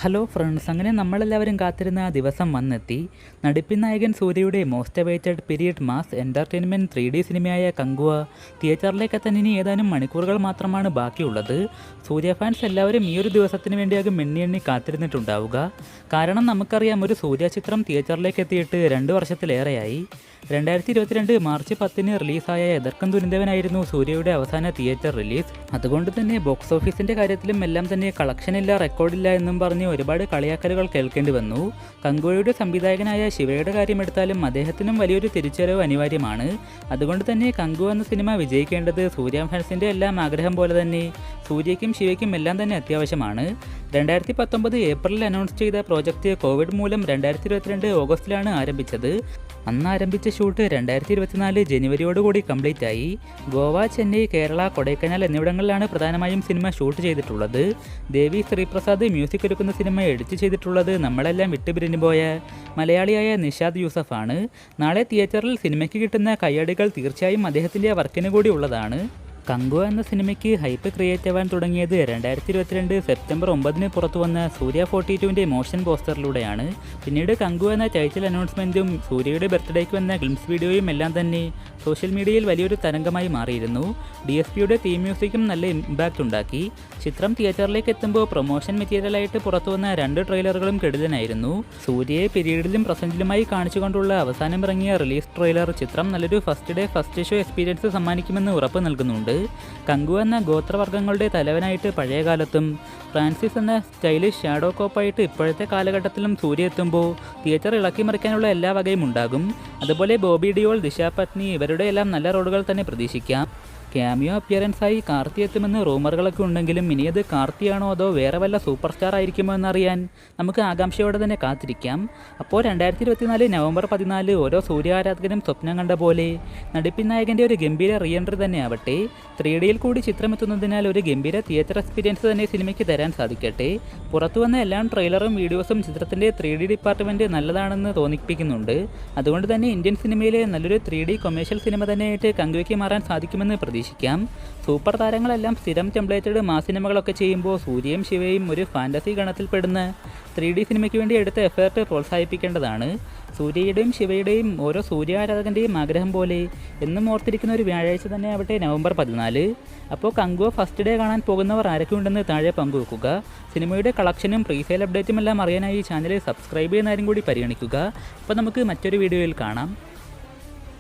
Hello friends, അങ്ങനെ നമ്മളെല്ലാവരും കാത്തിരുന്ന ആ ദിവസം വന്നെത്തി. നടിപ്പിൻ നായകൻ സൂര്യയുടെ most awaited period mass entertainment 3D സിനിമയായ കങ്കുവ തിയേറ്ററിലേക്ക് എത്താൻ ഇനി ഏതാനും മണിക്കൂറുകൾ മാത്രമാണ് ബാക്കിയുള്ളത്. സൂര്യ ഫാൻസ് എല്ലാവരും ഈ ഒരു ദിവസത്തിന് വേണ്ടിയാകും എണ്ണി കാത്തിരുന്നിട്ടുണ്ടാവുക. കാരണം നമുക്കറിയാം, ഒരു സൂര്യ ചിത്രം തിയേറ്ററിലേക്ക് എത്തിയിട്ട് 2 വർഷത്തിലേറെയായി. 2022 മാർച്ച് 10 റിലീസായ എതിർക്കം ദുരന്തവനായിരുന്നു സൂര്യയുടെ അവസാന തിയേറ്റർ റിലീസ്. അതുകൊണ്ട് തന്നെ ബോക്സ് ഓഫീസിൻ്റെ കാര്യത്തിലും എല്ലാം തന്നെ കളക്ഷനില്ല, റെക്കോർഡില്ല എന്നും പറഞ്ഞ് ഒരുപാട് കളിയാക്കലുകൾ കേൾക്കേണ്ടി വന്നു. കങ്കുവയുടെ സംവിധായകനായ ശിവയുടെ കാര്യമെടുത്താലും അദ്ദേഹത്തിനും വലിയൊരു തിരിച്ചുവരവ് അനിവാര്യമാണ്. അതുകൊണ്ട് തന്നെ കങ്കുവ എന്ന സിനിമ വിജയിക്കേണ്ടത് സൂര്യ ഫാൻസിൻ്റെ എല്ലാം ആഗ്രഹം പോലെ തന്നെ സൂര്യയ്ക്കും ശിവയ്ക്കും എല്ലാം തന്നെ അത്യാവശ്യമാണ്. 2019 ഏപ്രിലിൽ അനൗൺസ് ചെയ്ത പ്രോജക്റ്റ് കോവിഡ് മൂലം 2022 ഓഗസ്റ്റിലാണ് ആരംഭിച്ചത്. അന്ന് ആരംഭിച്ച ഷൂട്ട് 2024 ജനുവരിയോടുകൂടി കംപ്ലീറ്റ് ആയി. ഗോവ, ചെന്നൈ, കേരള, കൊടൈക്കനാൽ എന്നിവിടങ്ങളിലാണ് പ്രധാനമായും സിനിമ ഷൂട്ട് ചെയ്തിട്ടുള്ളത്. ദേവി ശ്രീപ്രസാദ് മ്യൂസിക് ഒരുക്കുന്ന സിനിമ എഡിറ്റ് ചെയ്തിട്ടുള്ളത് നമ്മളെല്ലാം വിട്ടുപിരിഞ്ഞു പോയ മലയാളിയായ നിഷാദ് യൂസഫാണ്. നാളെ തിയേറ്ററിൽ സിനിമയ്ക്ക് കിട്ടുന്ന കയ്യടികൾ തീർച്ചയായും അദ്ദേഹത്തിൻ്റെ വർക്കിന് കൂടി ഉള്ളതാണ്. കങ്കുവ എന്ന സിനിമയ്ക്ക് ഹൈപ്പ് ക്രിയേറ്റ് ആവാൻ തുടങ്ങിയത് 2022 സെപ്റ്റംബർ 9 പുറത്തു വന്ന സൂര്യ 42ൻ്റെ മോഷൻ പോസ്റ്ററിലൂടെയാണ്. പിന്നീട് കങ്കുവ എന്ന ടൈറ്റിൽ അനൗൺസ്മെൻറ്റും സൂര്യയുടെ ബർത്ത്ഡേക്ക് വന്ന ഗ്ലിംസ് വീഡിയോയും എല്ലാം തന്നെ സോഷ്യൽ മീഡിയയിൽ വലിയൊരു തരംഗമായി മാറിയിരുന്നു. DSPയുടെ തീം മ്യൂസിക്കും നല്ല ഇമ്പാക്റ്റ് ഉണ്ടാക്കി. ചിത്രം തിയേറ്ററിലേക്ക് എത്തുമ്പോൾ പ്രൊമോഷൻ മെറ്റീരിയലായിട്ട് പുറത്തു വന്ന 2 ട്രെയിലറുകളും കിടിലനായിരുന്നു. സൂര്യയെ പീരീഡിലും പ്രസൻറ്റിലുമായി കാണിച്ചുകൊണ്ടുള്ള അവസാനം ഇറങ്ങിയ റിലീസ് ട്രെയിലർ ചിത്രം നല്ലൊരു first day first show experience സമ്മാനിക്കുമെന്ന് ഉറപ്പ് നൽകുന്നുണ്ട്. കങ്കുവ എന്ന ഗോത്രവർഗ്ഗങ്ങളുടെ തലവനായിട്ട് പഴയകാലത്തും ഫ്രാൻസിസ് എന്ന സ്റ്റൈലിഷ് ഷാഡോ കോപ്പായിട്ട് ഇപ്പോഴത്തെ കാലഘട്ടത്തിലും സൂര്യ എത്തുമ്പോൾ തിയേറ്റർ ഇളക്കി മറിക്കാനുള്ള എല്ലാ വകയും ഉണ്ടാകും. അതുപോലെ ബോബി ഡിയോൾ, ദിശ പത്നി ഇവരുടെ എല്ലാം നല്ല റോളുകൾ തന്നെ പ്രതീക്ഷിക്കാം. ക്യാമിയോ അപ്പിയറൻസായി കാർത്തി എത്തുമെന്ന് റൂമറുകളൊക്കെ ഉണ്ടെങ്കിലും ഇനി അത് കാർത്തിയാണോ അതോ വേറെ വല്ല സൂപ്പർ സ്റ്റാർ ആയിരിക്കുമോ എന്നറിയാൻ നമുക്ക് ആകാംക്ഷയോടെ തന്നെ കാത്തിരിക്കാം. അപ്പോൾ 2024 നവംബർ 14 ഓരോ സൂര്യ ആരാധകനും സ്വപ്നം കണ്ട പോലെ നടിപ്പിൻ നായകൻ്റെ ഒരു ഗംഭീര റീ എൻട്രി തന്നെ ആവട്ടെ. 3Dയിൽ കൂടി ചിത്രം എത്തുന്നതിനാൽ ഒരു ഗംഭീര തിയേറ്റർ എക്സ്പീരിയൻസ് തന്നെ സിനിമയ്ക്ക് തരാൻ സാധിക്കട്ടെ. പുറത്തു വന്ന എല്ലാ ട്രെയിലറും വീഡിയോസും ചിത്രത്തിൻ്റെ 3D ഡിപ്പാർട്ട്മെൻറ്റ് നല്ലതാണെന്ന് തോന്നിപ്പിക്കുന്നുണ്ട്. അതുകൊണ്ട് തന്നെ ഇന്ത്യൻ സിനിമയിലെ നല്ലൊരു 3D കൊമേഴ്ഷ്യൽ സിനിമ തന്നെയായിട്ട് കങ്കുവയ്ക്ക് മാറാൻ സാധിക്കുമെന്ന് പ്രതീക്ഷിക്കാം. സൂപ്പർ താരങ്ങളെല്ലാം സ്ഥിരം ടെംപ്ലേറ്റഡ് മാസ് സിനിമകളൊക്കെ ചെയ്യുമ്പോൾ സൂര്യയും ശിവയും ഒരു ഫാൻറ്റസി ഗണത്തിൽപ്പെടുന്ന 3D സിനിമയ്ക്ക് വേണ്ടി എടുത്ത എഫേർട്ട് പ്രോത്സാഹിപ്പിക്കേണ്ടതാണ്. സൂര്യയുടെയും ശിവയുടെയും ഓരോ സൂര്യ ആരാധകൻ്റെയും ആഗ്രഹം പോലെ എന്നും ഓർത്തിരിക്കുന്ന ഒരു വ്യാഴാഴ്ച തന്നെ ആവട്ടെ നവംബർ 14. അപ്പോൾ കങ്കുവ ഫസ്റ്റ് ഡേ കാണാൻ പോകുന്നവർ ആരൊക്കെ ഉണ്ടെന്ന് താഴെ പങ്കുവെക്കുക. സിനിമയുടെ കളക്ഷനും പ്രീസെയിൽ അപ്ഡേറ്റും എല്ലാം അറിയാനായി ചാനൽ സബ്സ്ക്രൈബ് ചെയ്യുന്നവരും കൂടി പരിഗണിക്കുക. അപ്പോൾ നമുക്ക് മറ്റൊരു വീഡിയോയിൽ കാണാം.